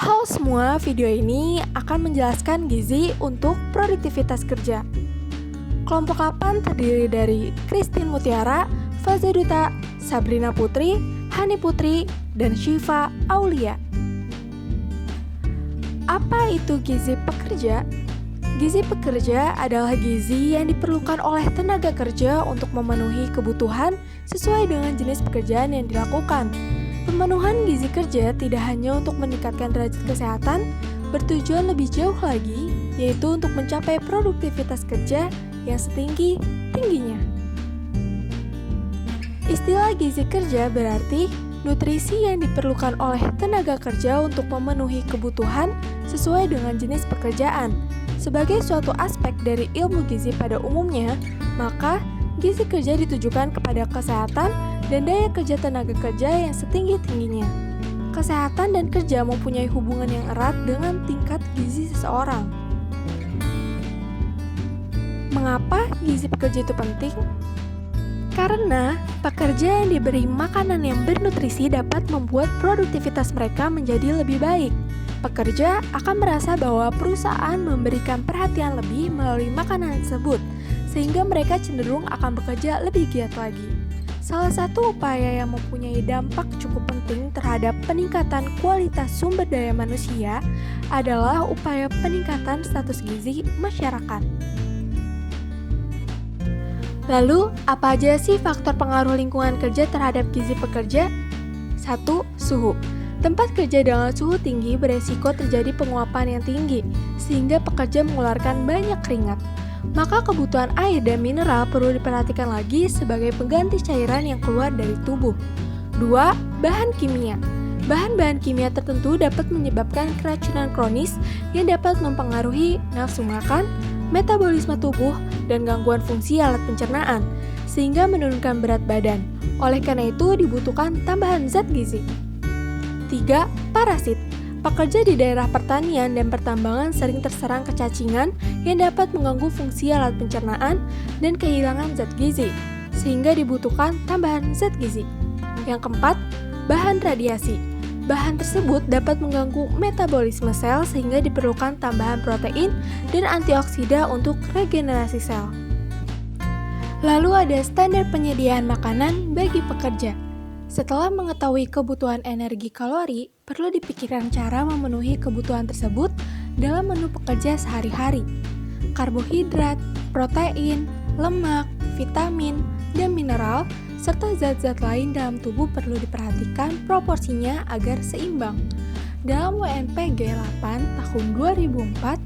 Halo semua, video ini akan menjelaskan gizi untuk produktivitas kerja. Kelompok 8 terdiri dari Christine Mutiara, Faza Duta, Sabrina Putri, Hani Putri, dan Syifa Aulia. Apa itu gizi pekerja? Gizi pekerja adalah gizi yang diperlukan oleh tenaga kerja untuk memenuhi kebutuhan sesuai dengan jenis pekerjaan yang dilakukan. Pemenuhan gizi kerja tidak hanya untuk meningkatkan derajat kesehatan, bertujuan lebih jauh lagi, yaitu untuk mencapai produktivitas kerja yang setinggi-tingginya. Istilah gizi kerja berarti nutrisi yang diperlukan oleh tenaga kerja untuk memenuhi kebutuhan sesuai dengan jenis pekerjaan. Sebagai suatu aspek dari ilmu gizi pada umumnya, maka gizi kerja ditujukan kepada kesehatan dan daya kerja tenaga kerja yang setinggi-tingginya. Kesehatan dan kerja mempunyai hubungan yang erat dengan tingkat gizi seseorang. Mengapa gizi pekerja itu penting? Karena pekerja yang diberi makanan yang bernutrisi dapat membuat produktivitas mereka menjadi lebih baik. Pekerja akan merasa bahwa perusahaan memberikan perhatian lebih melalui makanan tersebut, sehingga mereka cenderung akan bekerja lebih giat lagi. Salah satu upaya yang mempunyai dampak cukup penting terhadap peningkatan kualitas sumber daya manusia adalah upaya peningkatan status gizi masyarakat. Lalu, apa aja sih faktor pengaruh lingkungan kerja terhadap gizi pekerja? 1. Suhu. Tempat kerja dengan suhu tinggi beresiko terjadi penguapan yang tinggi, sehingga pekerja mengeluarkan banyak keringat. Maka kebutuhan air dan mineral perlu diperhatikan lagi sebagai pengganti cairan yang keluar dari tubuh. 2. Bahan kimia. Bahan-bahan kimia tertentu dapat menyebabkan keracunan kronis yang dapat mempengaruhi nafsu makan, metabolisme tubuh, dan gangguan fungsi alat pencernaan, sehingga menurunkan berat badan. Oleh karena itu dibutuhkan tambahan zat gizi. 3. Parasit. Pekerja di daerah pertanian dan pertambangan sering terserang kecacingan yang dapat mengganggu fungsi alat pencernaan dan kehilangan zat gizi, sehingga dibutuhkan tambahan zat gizi. Yang keempat, bahan radiasi. Bahan tersebut dapat mengganggu metabolisme sel sehingga diperlukan tambahan protein dan antioksida untuk regenerasi sel. Lalu ada standar penyediaan makanan bagi pekerja. Setelah mengetahui kebutuhan energi kalori, perlu dipikirkan cara memenuhi kebutuhan tersebut dalam menu pekerja sehari-hari. Karbohidrat, protein, lemak, vitamin, dan mineral, serta zat-zat lain dalam tubuh perlu diperhatikan proporsinya agar seimbang. Dalam UNPG 8 tahun 2004,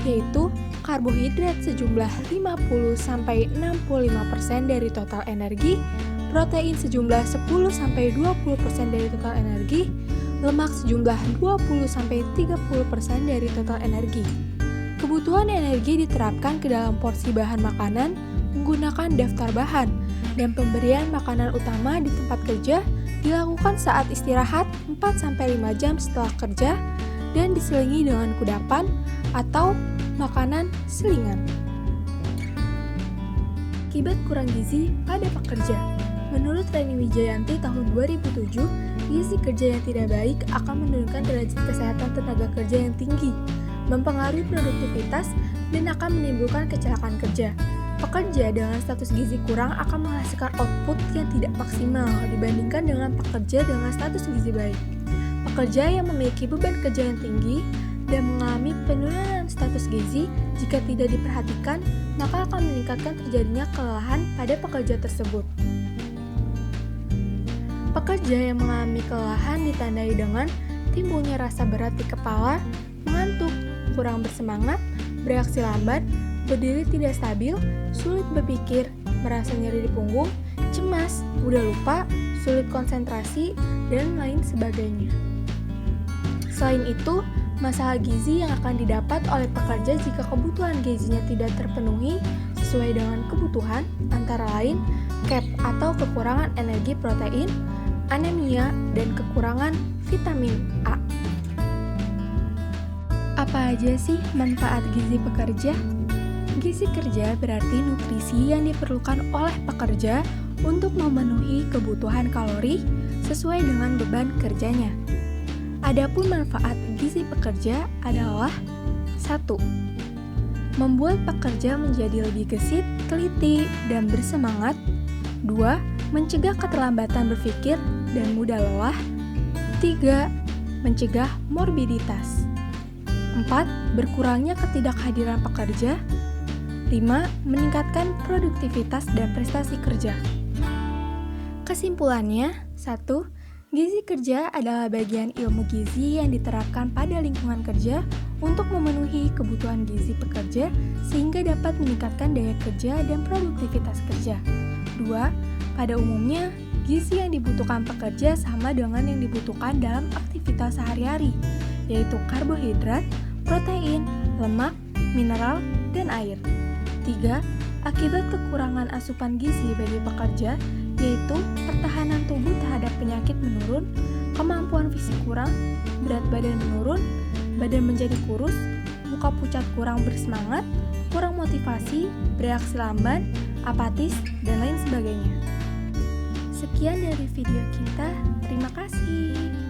yaitu karbohidrat sejumlah 50-65% dari total energi, protein sejumlah 10-20% dari total energi, lemak sejumlah 20-30% dari total energi. Kebutuhan energi diterapkan ke dalam porsi bahan makanan menggunakan daftar bahan, dan pemberian makanan utama di tempat kerja dilakukan saat istirahat 4-5 jam setelah kerja dan diselingi dengan kudapan atau makanan selingan. Akibat kurang gizi pada pekerja. Menurut Reni Wijayanti tahun 2007, gizi kerja yang tidak baik akan menurunkan derajat kesehatan tenaga kerja yang tinggi, mempengaruhi produktivitas, dan akan menimbulkan kecelakaan kerja. Pekerja dengan status gizi kurang akan menghasilkan output yang tidak maksimal dibandingkan dengan pekerja dengan status gizi baik. Pekerja yang memiliki beban kerja yang tinggi dan mengalami penurunan status gizi jika tidak diperhatikan, maka akan meningkatkan terjadinya kelelahan pada pekerja tersebut. Pekerja yang mengalami kelelahan ditandai dengan timbulnya rasa berat di kepala, mengantuk, kurang bersemangat, bereaksi lambat, berdiri tidak stabil, sulit berpikir, merasa nyeri di punggung, cemas, mudah lupa, sulit konsentrasi, dan lain sebagainya. Selain itu, masalah gizi yang akan didapat oleh pekerja jika kebutuhan gizinya tidak terpenuhi sesuai dengan kebutuhan, antara lain CAP atau kekurangan energi protein, anemia, dan kekurangan vitamin A. Apa aja sih manfaat gizi pekerja? Gizi kerja berarti nutrisi yang diperlukan oleh pekerja untuk memenuhi kebutuhan kalori sesuai dengan beban kerjanya. Adapun manfaat gizi pekerja adalah 1. Membuat pekerja menjadi lebih gesit, teliti, dan bersemangat. 2. Mencegah keterlambatan berpikir dan mudah lelah. 3. Mencegah morbiditas. 4. Berkurangnya ketidakhadiran pekerja. 5. Meningkatkan produktivitas dan prestasi kerja. Kesimpulannya, 1. Gizi kerja adalah bagian ilmu gizi yang diterapkan pada lingkungan kerja untuk memenuhi kebutuhan gizi pekerja sehingga dapat meningkatkan daya kerja dan produktivitas kerja. 2. Pada umumnya, gizi yang dibutuhkan pekerja sama dengan yang dibutuhkan dalam aktivitas sehari-hari, yaitu karbohidrat, protein, lemak, mineral, dan air. 3. Akibat kekurangan asupan gizi bagi pekerja, yaitu pertahanan tubuh terhadap penyakit menurun, kemampuan fisik kurang, berat badan menurun, badan menjadi kurus, muka pucat kurang bersemangat, kurang motivasi, bereaksi lamban, apatis, dan lain sebagainya. Sekian dari video kita, terima kasih.